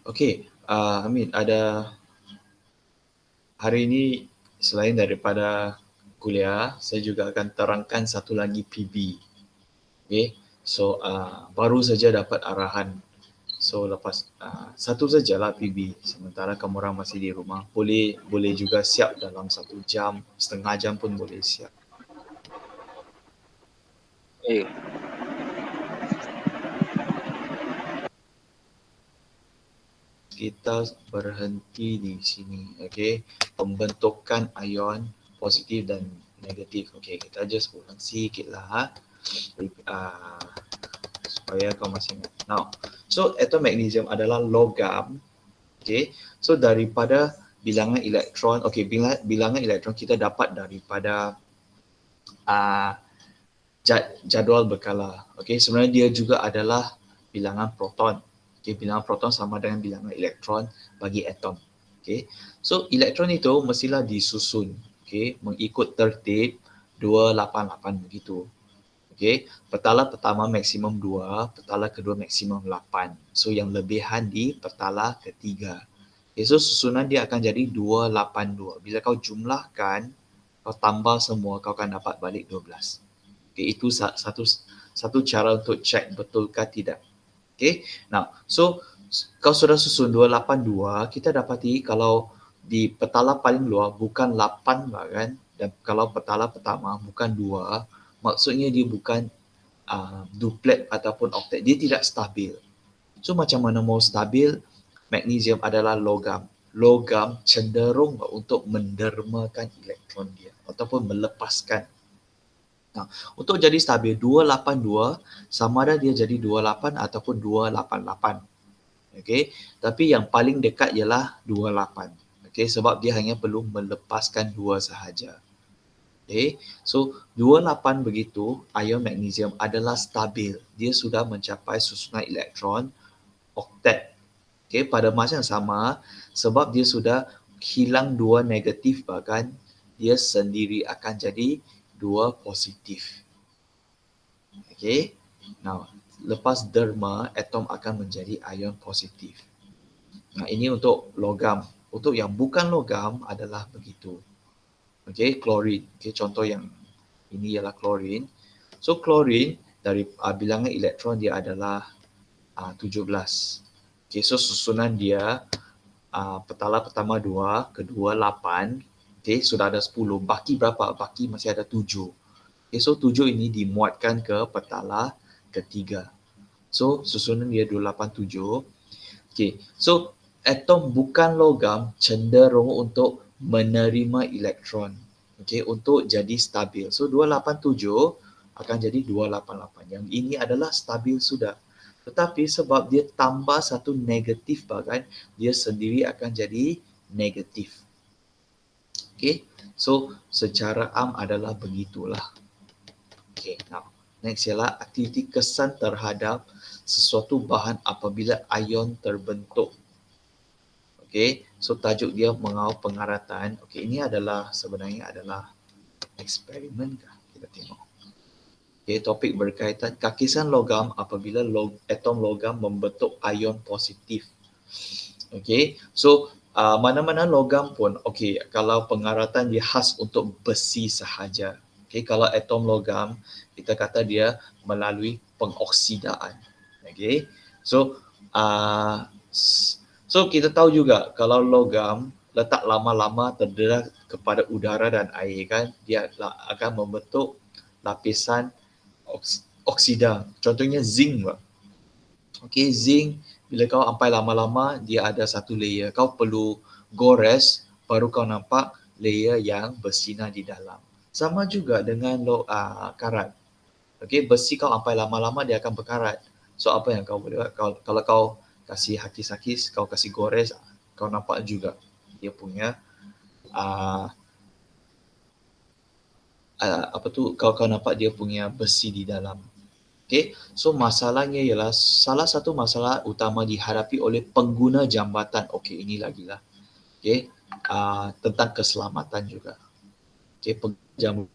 Okey, Hamid, hari ini selain daripada kuliah, saya juga akan terangkan satu lagi PB. Okey, so baru saja dapat arahan. So lepas satu sajalah PB. Sementara kamu orang masih di rumah, boleh juga siap dalam 1 jam, setengah jam pun boleh siap. Eh, Kita berhenti di sini, okey. Pembentukan ion positif dan negatif. Okey, kita just ulang sikitlah. Supaya kau masih ingat. Now, so atom magnesium adalah logam. Okay, so daripada bilangan elektron, okay, bilangan elektron kita dapat daripada uh, jadual berkala. Okay, sebenarnya dia juga adalah bilangan proton. Okay, bilangan proton sama dengan bilangan elektron bagi atom. Okay, so elektron itu mestilah disusun, okay, mengikut tertib 288 begitu. Okey, petala pertama maksimum 2, petala kedua maksimum 8. So yang lebihan di petala ketiga. Okay, so susunan dia akan jadi 282. Bila kau jumlahkan, kau tambah semua, kau akan dapat balik 12. Okay, itu satu cara untuk cek betulkah tidak. Okay, now so kau sudah susun 282, kita dapati kalau di petala paling luar bukan 8 kan, dan kalau petala pertama bukan 2, maksudnya dia bukan duplet ataupun oktet, dia tidak stabil. So macam mana mau stabil? Magnesium adalah logam. Logam cenderung untuk mendermakan elektron dia ataupun melepaskan. Nah, untuk jadi stabil 282 sama ada dia jadi 28 ataupun 288. Okey, tapi yang paling dekat ialah 28. Okey, sebab dia hanya perlu melepaskan 2 sahaja. Okay, so 28 begitu, ion magnesium adalah stabil. Dia sudah mencapai susunan elektron oktet. Okay, pada masa yang sama, sebab dia sudah hilang 2 negatif bahkan, dia sendiri akan jadi 2 positif. Okay, now lepas derma, atom akan menjadi ion positif. Nah, ini untuk logam. Untuk yang bukan logam adalah begitu. Okay, klorin. Okay, contoh yang ini ialah klorin. So klorin dari bilangan elektron dia adalah 17. Okay, so susunan dia petala pertama 2, kedua 8. Okay, sudah ada 10. Baki berapa? Baki masih ada 7. Okay, so 7 ini dimuatkan ke petala ketiga. So susunan dia 287. Okay, so atom bukan logam cenderung untuk menerima elektron. Okay, untuk jadi stabil. So 287 akan jadi 288. Yang ini adalah stabil sudah. Tetapi sebab dia tambah satu negatif bahkan, dia sendiri akan jadi negatif. Okay, so secara am adalah begitulah. Okay, now next ialah aktiviti kesan terhadap sesuatu bahan apabila ion terbentuk. Okay, so tajuk dia mengawal pengaratan. Okay, ini adalah sebenarnya adalah eksperimen kah? Kita tengok. Okay, topik berkaitan kakisan logam apabila atom logam membentuk ion positif. Okay, so mana-mana logam pun, okay, kalau pengaratan dia khas untuk besi sahaja. Okay, kalau atom logam, kita kata dia melalui pengoksidaan. Okay, so so kita tahu juga kalau logam letak lama-lama terdedah kepada udara dan air kan, dia akan membentuk lapisan oksida. Contohnya zinc. Okay, zinc bila kau ampai lama-lama dia ada satu layer. Kau perlu gores baru kau nampak layer yang bersinar di dalam. Sama juga dengan karat. Okay, besi kau ampai lama-lama dia akan berkarat. So apa yang kau boleh buat? Kalau kau kasih hakis-hakis, kau kasih gores, kau nampak juga dia punya uh, apa tu, kau nampak dia punya besi di dalam. Okay, so masalahnya ialah salah satu masalah utama dihadapi oleh pengguna jambatan. Okay, ini lagi lah. Okay, tentang keselamatan juga. Okay, pengguna jambatan.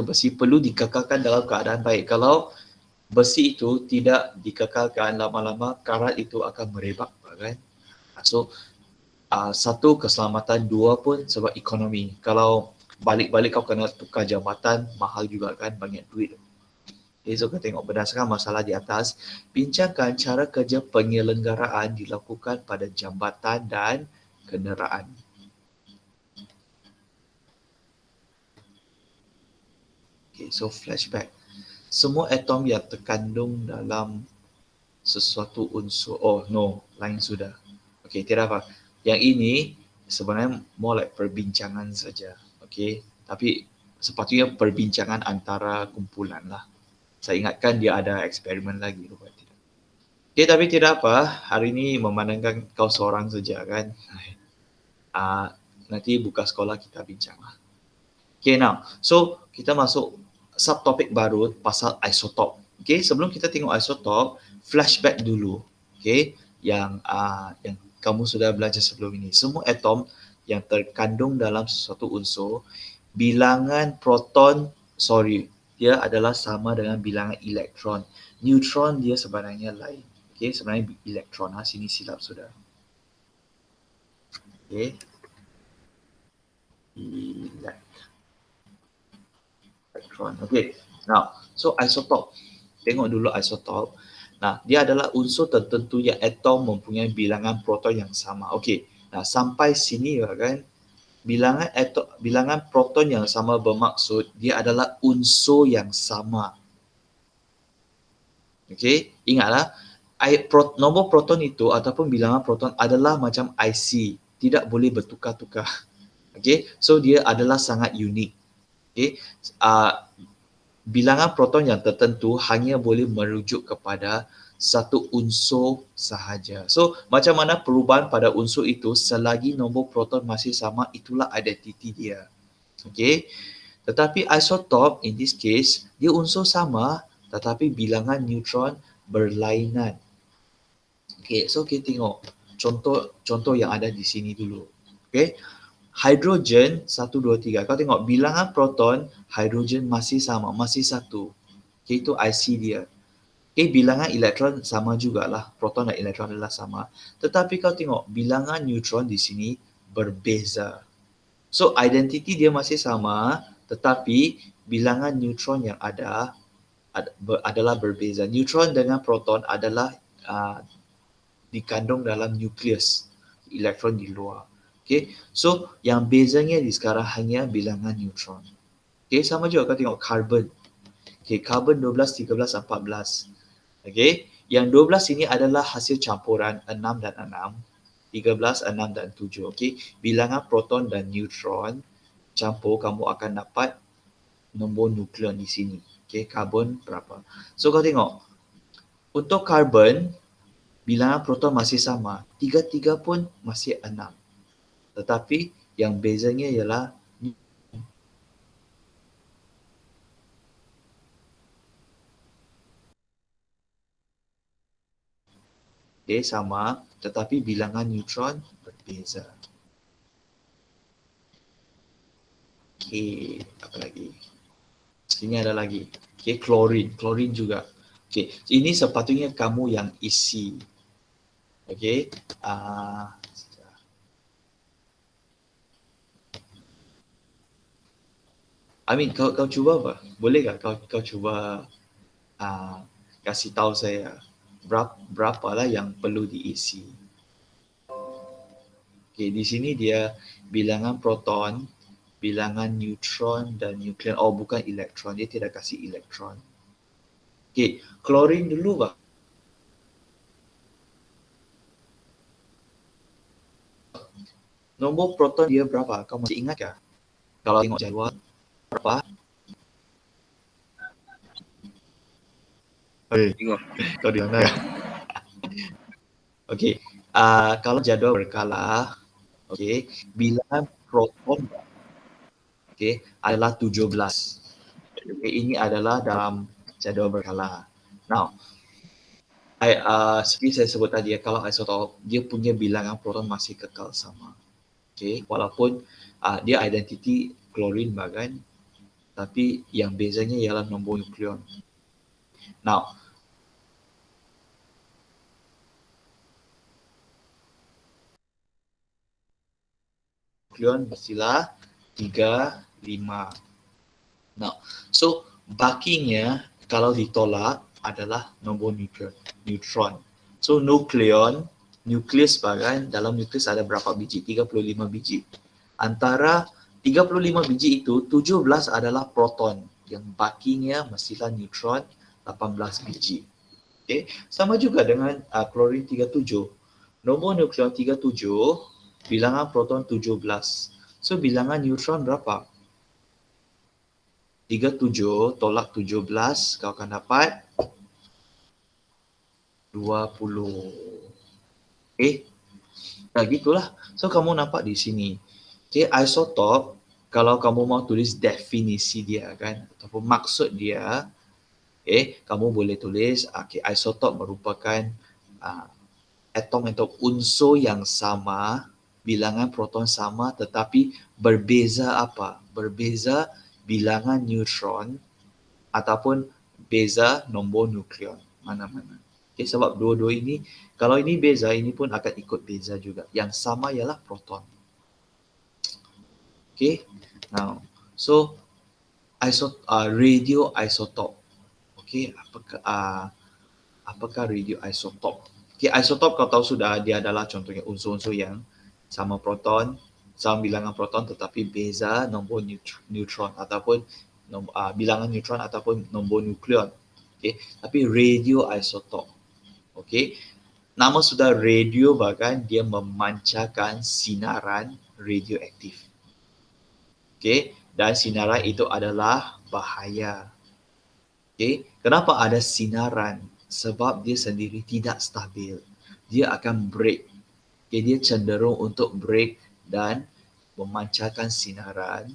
besi perlu dikekalkan dalam keadaan baik. Kalau besi itu tidak dikekalkan, lama-lama karat itu akan merebak, kan? So satu keselamatan, dua pun sebab ekonomi. Kalau balik-balik kau kena tukar jambatan, mahal juga kan, banyak duit. Okay, so kita tengok berdasarkan masalah di atas, bincangkan cara kerja penyelenggaraan dilakukan pada jambatan dan kenderaan. Okay, so flashback. Semua atom yang terkandung dalam sesuatu unsur, oh no, lain sudah. Okay, tidak apa. Yang ini sebenarnya more like perbincangan saja. Okay, tapi sepatutnya perbincangan antara kumpulan lah. Saya ingatkan dia ada eksperimen lagi. Okay, tapi tidak apa. Hari ini memandangkan kau seorang saja kan. Nanti buka sekolah kita bincang lah. Okay, now. So, kita masuk subtopik baru pasal isotop. Okay, sebelum kita tengok isotop, flashback dulu. Okay, yang kamu sudah belajar sebelum ini. Semua atom yang terkandung dalam sesuatu unsur, bilangan proton, dia adalah sama dengan bilangan elektron. Neutron dia sebenarnya lain. Okay, sebenarnya elektron. Sini silap sudah. Okay. Elektron. Okay. Now, so isotop. Tengok dulu isotop. Nah, dia adalah unsur tertentu yang atom mempunyai bilangan proton yang sama. Okey. Nah, sampai sini kan, bilangan proton yang sama bermaksud dia adalah unsur yang sama. Okey, ingatlah nombor proton itu ataupun bilangan proton adalah macam IC, tidak boleh bertukar-tukar. Okey, so dia adalah sangat unik. Okey, bilangan proton yang tertentu hanya boleh merujuk kepada satu unsur sahaja. So, macam mana perubahan pada unsur itu selagi nombor proton masih sama, itulah identiti dia. Okay. Tetapi isotop, in this case, dia unsur sama tetapi bilangan neutron berlainan. Okay, so kita tengok contoh yang ada di sini dulu. Okay. Hidrogen 1, 2, 3. Kau tengok bilangan proton hidrogen masih sama, masih 1. Okay, itu IC dia. Okay, bilangan elektron sama jugalah. Proton dan elektron adalah sama. Tetapi kau tengok bilangan neutron di sini berbeza. So, identiti dia masih sama tetapi bilangan neutron yang adalah berbeza. Neutron dengan proton adalah dikandung dalam nukleus, elektron di luar. Okay, so yang bezanya di sekarang hanya bilangan neutron. Okay, sama juga kau tengok carbon. Okay, carbon 12, 13, 14. Okay, yang 12 ini adalah hasil campuran 6 dan 6, 13, 6 dan 7. Okay, bilangan proton dan neutron campur, kamu akan dapat nombor nukleon di sini. Okay, karbon berapa. So kau tengok, untuk karbon, bilangan proton masih sama. 3 pun masih 6. Tetapi yang bezanya ialah dia sama tetapi bilangan neutron berbeza. Okey, apa lagi? Sini ada lagi. Okey, klorin juga. Okey, ini sepatutnya kamu yang isi. Okey, Amin, kau cuba apa? Boleh tak kau cuba kasih tahu saya berapalah yang perlu diisi. Okay, di sini dia bilangan proton, bilangan neutron dan nukleon. Oh, bukan elektron. Dia tidak kasih elektron. Okay, klorin dulu bah. Nombor proton dia berapa? Kau masih ingat kah? Kalau tengok jadual, berapa? Tengok. Kau di mana? Okey. Kalau jadual berkala, okey, bilangan proton adalah 17. Ini adalah dalam jadual berkala. Now, seperti saya sebut tadi, kalau isotop, dia punya bilangan proton masih kekal sama. Walaupun dia identiti klorin bahkan Tapi yang bezanya ialah nombor nukleon. Now, nukleon mestilah 3, 5. Now, so bakinya kalau ditolak adalah nombor neutron. So nukleon, nukleus bagan, dalam nukleus ada berapa biji? 35 biji. Antara 35 biji itu, 17 adalah proton. Yang bakinya mestilah neutron, 18 biji. Okay. Sama juga dengan klorin 37. Nombor nukleon 37, bilangan proton 17. So bilangan neutron berapa? 37 tolak 17, kau akan dapat 20. Okay. Nah, gitulah. So kamu nampak di sini. Okay, isotop, kalau kamu mau tulis definisi dia kan, ataupun maksud dia, kamu boleh tulis, isotop merupakan atom atau unsur yang sama, bilangan proton sama, tetapi berbeza apa? Berbeza bilangan neutron ataupun beza nombor nukleon. Mana-mana. Okay, sebab dua-dua ini, kalau ini beza, ini pun akan ikut beza juga. Yang sama ialah proton. Okay, now, so radioisotop. Okay, apakah radioisotop? Okay, isotop kau tahu sudah, dia adalah contohnya unsur-unsur yang sama proton, sama bilangan proton tetapi beza nombor neutron ataupun bilangan neutron ataupun nombor nukleon. Okay, tapi radioisotop. Okay, nama sudah radio bahkan dia memancarkan sinaran radioaktif. Okay, dan sinaran itu adalah bahaya. Okay, kenapa ada sinaran? Sebab dia sendiri tidak stabil. Dia akan break. Okay, dia cenderung untuk break dan memancarkan sinaran.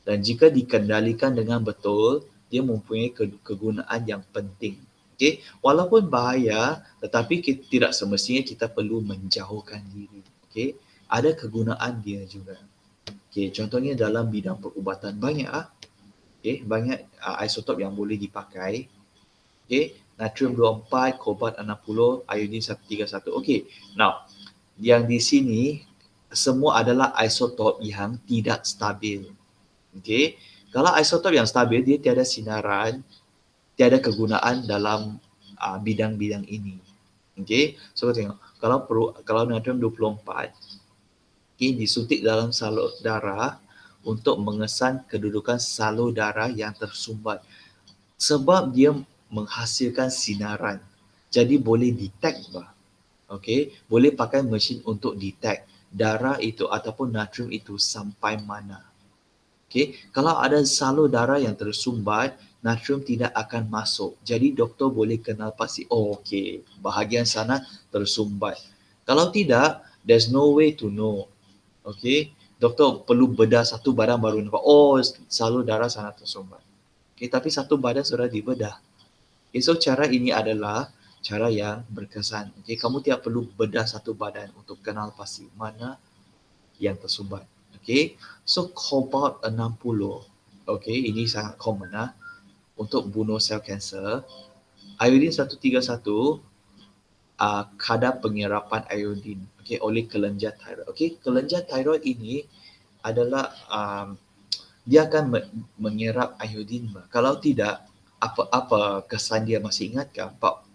Dan jika dikendalikan dengan betul, dia mempunyai kegunaan yang penting. Okay, walaupun bahaya, tetapi tidak semestinya kita perlu menjauhkan diri. Okay, ada kegunaan dia juga. Okay, contohnya dalam bidang perubatan banyak banyak isotop yang boleh dipakai. Okay, natrium 24, kobalt 60, iodin 131. Okay, now yang di sini semua adalah isotop yang tidak stabil. Okay, kalau isotop yang stabil dia tiada sinaran, tiada kegunaan dalam bidang-bidang ini. Okay, so tengok kalau natrium 24 disuntik dalam salur darah untuk mengesan kedudukan salur darah yang tersumbat. Sebab dia menghasilkan sinaran. Jadi boleh detect bah. Okay, boleh pakai mesin untuk detect darah itu ataupun natrium itu sampai mana. Okay, kalau ada salur darah yang tersumbat, natrium tidak akan masuk. Jadi doktor boleh kenal pasti, bahagian sana tersumbat. Kalau tidak, there's no way to know. Okay, doktor perlu bedah satu badan baru nampak, salur darah sana tersumbat. Okay, tapi satu badan sudah dibedah. Okay, so cara ini adalah cara yang berkesan. Okay, kamu tidak perlu bedah satu badan untuk kenal pasti mana yang tersumbat. Okay, so cobalt 60. Okay, ini sangat common untuk bunuh sel kanser. Iodin 131, kadar penyerapan iodin oleh kelenjar tiroid. Kelenjar tiroid ini adalah dia akan menyerap iodin. Kalau tidak, apa kesan dia masih ingatkah? Bab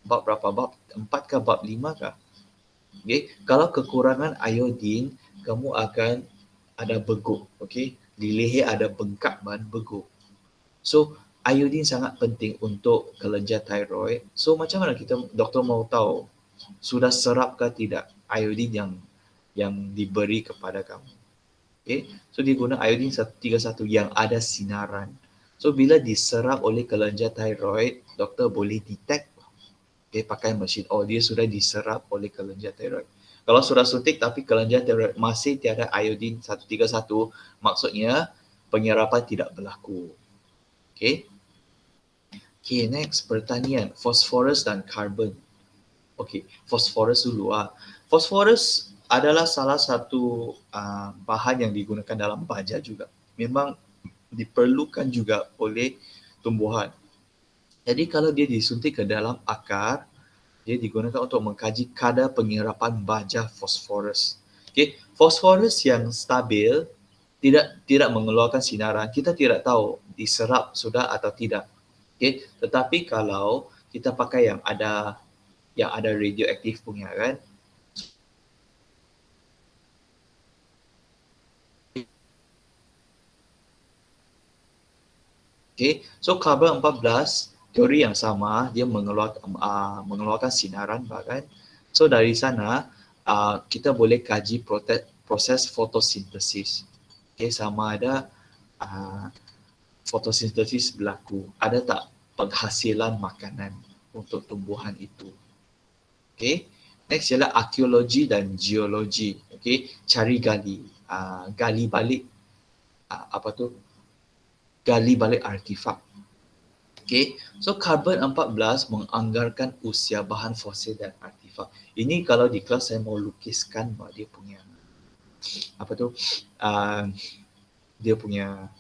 berapa? Bab 4 ke bab 5 kah? Kalau kekurangan iodin, kamu akan ada beguk. Di leher ada bengkak dan beguk. So iodin sangat penting untuk kelenjar tiroid. So macam mana doktor mau tahu sudah serap ke tidak iodin yang diberi kepada kamu? So dia guna iodin 131 yang ada sinaran. So bila diserap oleh kelenjar tiroid, doktor boleh detect. Pakai mesin. Dia sudah diserap oleh kelenjar tiroid. Kalau sudah suntik tapi kelenjar tiroid masih tiada iodin 131, maksudnya penyerapan tidak berlaku. Okay, next, pertanian, fosforus dan karbon. Fosforus dulu. Fosforus adalah salah satu bahan yang digunakan dalam baja juga. Memang diperlukan juga oleh tumbuhan. Jadi kalau dia disuntik ke dalam akar, dia digunakan untuk mengkaji kadar penyerapan baja fosforus. Okey, fosforus yang stabil tidak mengeluarkan sinaran, kita tidak tahu diserap sudah atau tidak. Okey, tetapi kalau kita pakai yang ada radioaktif punya kan. Okey, so karbon 14 teori yang sama, dia mengeluarkan sinaran bahkan. So dari sana kita boleh kaji proses fotosintesis. Okey, sama ada fotosintesis berlaku. Ada tak penghasilan makanan untuk tumbuhan itu. Okey. Next ialah arkeologi dan geologi. Okey, cari gali balik apa tu? Gali balik artifak. Okey. So karbon 14 menganggarkan usia bahan fosil dan artifak. Ini kalau di kelas saya mau lukiskan dia punya apa tu? Dia punya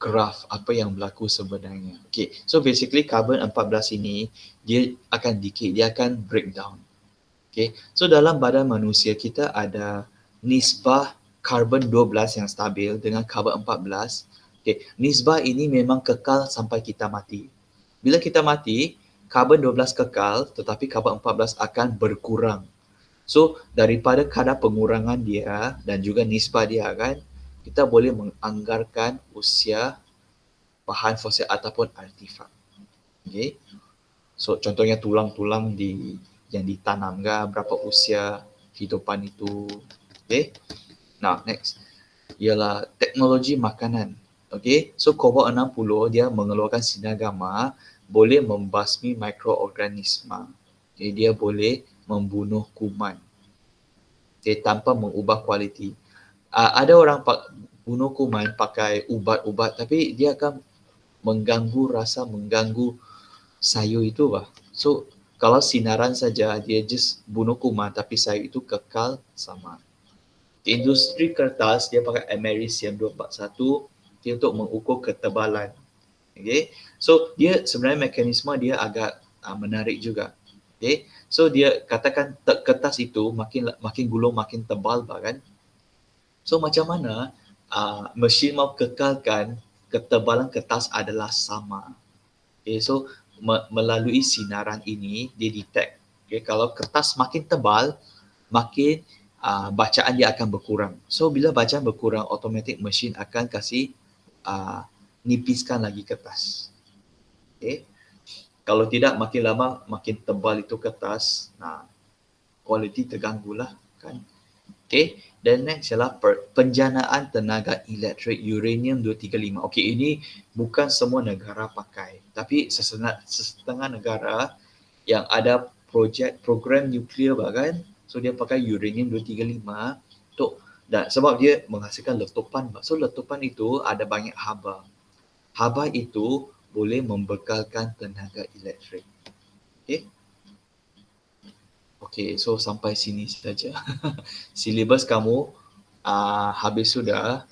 graf apa yang berlaku sebenarnya. Okay, so basically karbon 14 ini dia akan decay, dia akan breakdown. Okay, so dalam badan manusia kita ada nisbah karbon 12 yang stabil dengan karbon 14. Okay, nisbah ini memang kekal sampai kita mati. Bila kita mati, karbon 12 kekal tetapi karbon 14 akan berkurang. So daripada kadar pengurangan dia dan juga nisbah dia kan, kita boleh menganggarkan usia bahan fosil ataupun artifak. Okay. So contohnya tulang-tulang yang ditanam kan, berapa usia kehidupan itu. Okay. Now next ialah teknologi makanan. Okay. So cobalt 60 dia mengeluarkan sinar gamma, boleh membasmi mikroorganisma. Okay. Dia boleh membunuh kuman. Okay. Tanpa mengubah kualiti. Ada orang bunuh kuman pakai ubat-ubat tapi dia akan mengganggu sayur itu bah. So kalau sinaran saja dia just bunuh kuman tapi sayur itu kekal sama. Industri kertas dia pakai americium 241 dia untuk mengukur ketebalan. Okay. So dia sebenarnya mekanisme dia agak menarik juga. Okay. So dia katakan kertas itu makin gulung makin tebal bah kan. So macam mana mesin mau kekalkan ketebalan kertas adalah sama. Okay, so melalui sinaran ini dia detect. Okay, kalau kertas makin tebal, makin bacaan dia akan berkurang. So bila bacaan berkurang, automatic mesin akan kasih nipiskan lagi kertas. Okay. Kalau tidak makin lama makin tebal itu kertas, kualiti terganggulah kan. Okay, dan next ialah penjanaan tenaga elektrik uranium 235. Okay, ini bukan semua negara pakai, tapi setengah negara yang ada program nuklear bahkan, so dia pakai uranium 235 untuk sebab dia menghasilkan letupan. So letupan itu ada banyak haba. Haba itu boleh membekalkan tenaga elektrik. Okay. Okay, so sampai sini saja. Silibus kamu habis sudah.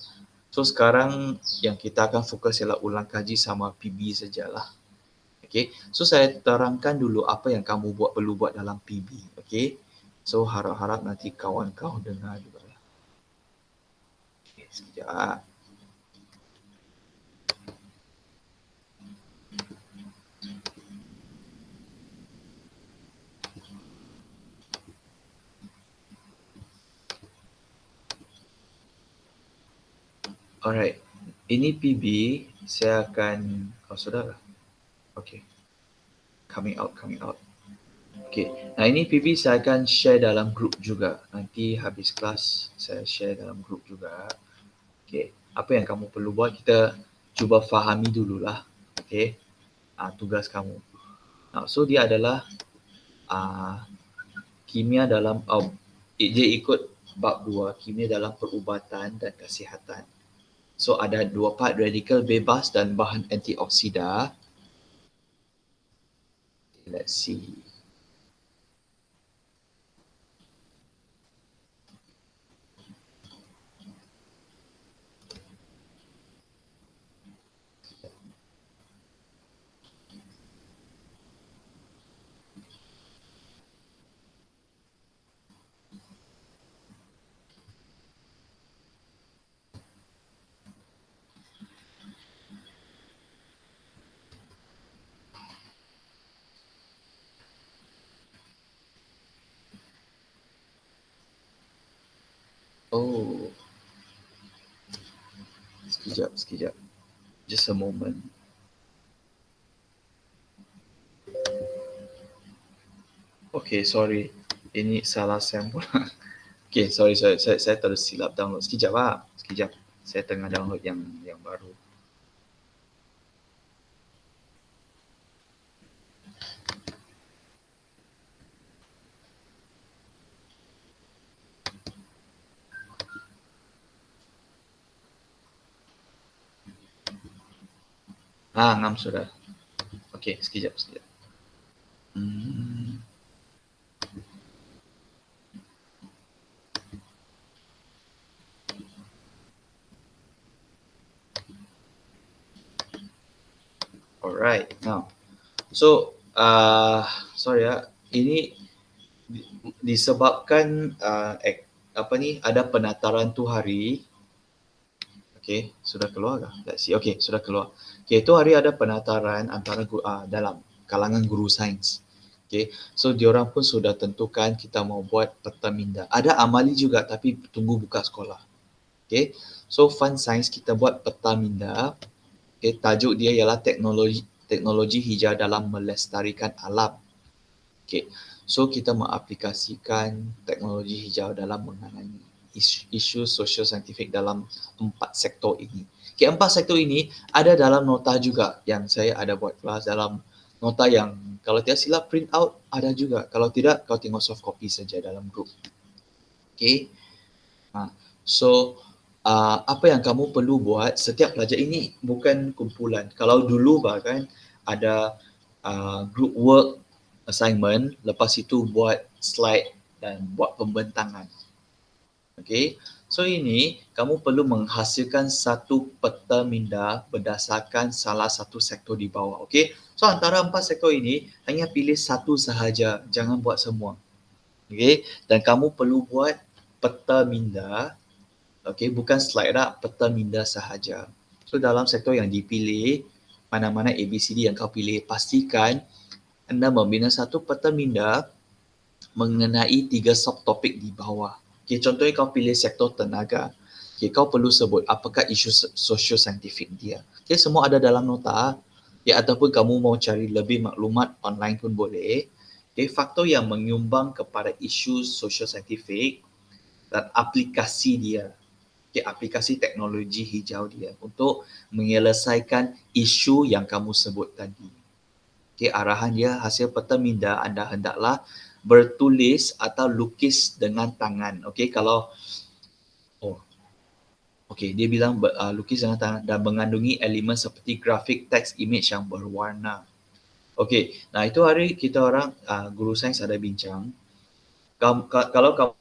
So sekarang yang kita akan fokus ialah ulang kaji sama PB sajalah. Okay, so saya terangkan dulu apa yang kamu perlu buat dalam PB. Okay, so harap-harap nanti kawan kau dengar juga lah. Okay, sekejap. Alright, ini PB. Saya akan, sudah lah. Okay, coming out. Okay, nah ini PB saya akan share dalam group juga. Nanti habis kelas saya share dalam group juga. Okay, apa yang kamu perlu buat, kita cuba fahami dululah. Okay, tugas kamu. So dia adalah kimia dalam, dia ikut bab 2, kimia dalam perubatan dan kesihatan. So ada 2 part, radikal bebas dan bahan antioksida. Let's see. Oh, sekejap. Just a moment. Okay, sorry. Ini salah saya pula. Okay, sorry. Saya tersilap download. Sekejap. Saya tengah download yang baru. Ngam sudah. Okay, sekejap. Hmm. Alright, now. So, sorry ya. Ini disebabkan ada penataran tu hari. Okay, sudah keluar kah? Let's see. Okay, sudah keluar. Okay, itu hari ada penataran antara dalam kalangan guru sains. Okay, so diorang pun sudah tentukan kita mau buat peta minda. Ada amali juga tapi tunggu buka sekolah. Okay, so fun science kita buat peta minda. Okay, tajuk dia ialah teknologi hijau dalam melestarikan alam. Okay, so kita mengaplikasikan teknologi hijau dalam mengenai isu sosial saintifik dalam 4 sektor ini. Okay, 4 sektor ini ada dalam nota juga yang saya ada buat kelas dalam nota yang kalau tidak silap print out ada juga. Kalau tidak kau tengok soft copy saja dalam group. Okay. So apa yang kamu perlu buat setiap pelajar ini bukan kumpulan. Kalau dulu bahkan ada group work assignment, lepas itu buat slide dan buat pembentangan. Okay, so ini kamu perlu menghasilkan satu peta minda berdasarkan salah satu sektor di bawah. Okay, so antara 4 sektor ini hanya pilih satu sahaja, jangan buat semua. Okay, dan kamu perlu buat peta minda. Okay, bukan slide dah, peta minda sahaja. So dalam sektor yang dipilih, mana-mana ABCD yang kau pilih, pastikan anda membina satu peta minda mengenai 3 subtopik di bawah. Okay, contohnya kau pilih sektor tenaga. Okay, kau perlu sebut apakah isu sosio-saintifik dia. Okay, semua ada dalam nota. Okay, ataupun kamu mau cari lebih maklumat online pun boleh. Okay, faktor yang menyumbang kepada isu sosio-saintifik dan aplikasi dia. Okay, aplikasi teknologi hijau dia untuk menyelesaikan isu yang kamu sebut tadi. Okay, arahan dia hasil peta minda anda hendaklah bertulis atau lukis dengan tangan. Okay, kalau dia bilang lukis dengan tangan dan mengandungi elemen seperti grafik, teks, image yang berwarna. Okay, nah itu hari kita orang guru sains ada bincang. Kalau kamu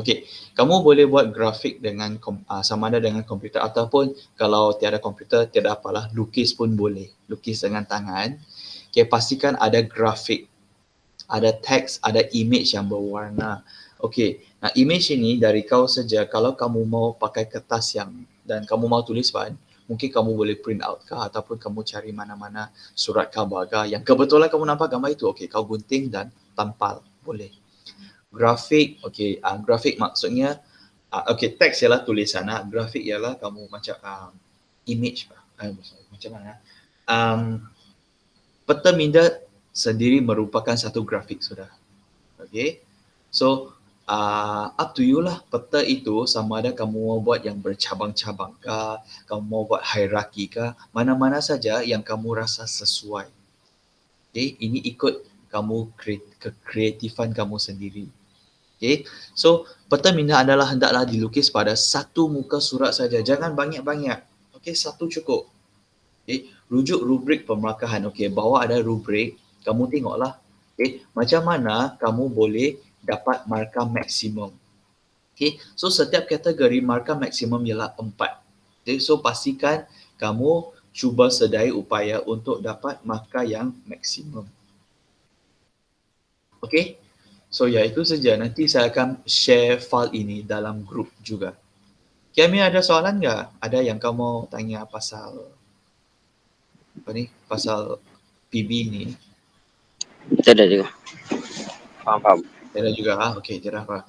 Okey, kamu boleh buat grafik dengan sama ada dengan komputer ataupun kalau tiada komputer, tiada apalah, lukis pun boleh. Lukis dengan tangan. Okey, pastikan ada grafik, ada teks, ada image yang berwarna. Okey, nah image ini dari kau saja. Kalau kamu mau pakai kertas dan kamu mau tulis mungkin kamu boleh print out kah ataupun kamu cari mana-mana surat khabar yang kebetulan kamu nampak gambar itu. Okey, kau gunting dan tampal. Boleh. Grafik, grafik maksudnya, teks ialah tulisan, grafik ialah kamu macam image, macam mana? Peta minda sendiri merupakan satu grafik sudah. Okay, so up to you lah peta itu sama ada kamu mau buat yang bercabang-cabang kah, kamu mau buat hierarki kah, mana-mana saja yang kamu rasa sesuai. Okay, ini ikut kamu kreatifan kamu sendiri. Okay, so peta minda adalah hendaklah dilukis pada satu muka surat saja, jangan banyak-banyak. Okay, satu cukup. Okay, rujuk rubrik pemarkahan. Okay, bawah ada rubrik, kamu tengoklah. Okay, macam mana kamu boleh dapat markah maksimum. Okay, so setiap kategori markah maksimum ialah 4. Okay, so pastikan kamu cuba sedaya upaya untuk dapat markah yang maksimum. Okay, so ya itu saja. Nanti saya akan share file ini dalam grup juga. Kiami ada soalan nggak? Ada yang kamu mau tanya pasal apa ni? Pasal PB ni? Tidak juga. Faham. Tidak juga okey, tidak apa.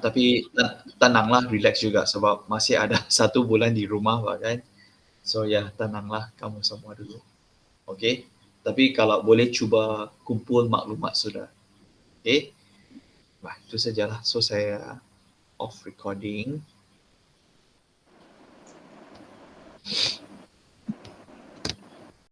Tapi tenanglah, relax juga sebab masih ada 1 bulan di rumah kan. So ya, tenanglah kamu semua dulu. Okey. Tapi kalau boleh cuba kumpul maklumat sudah. Okey. Itu sajalah. So saya off recording.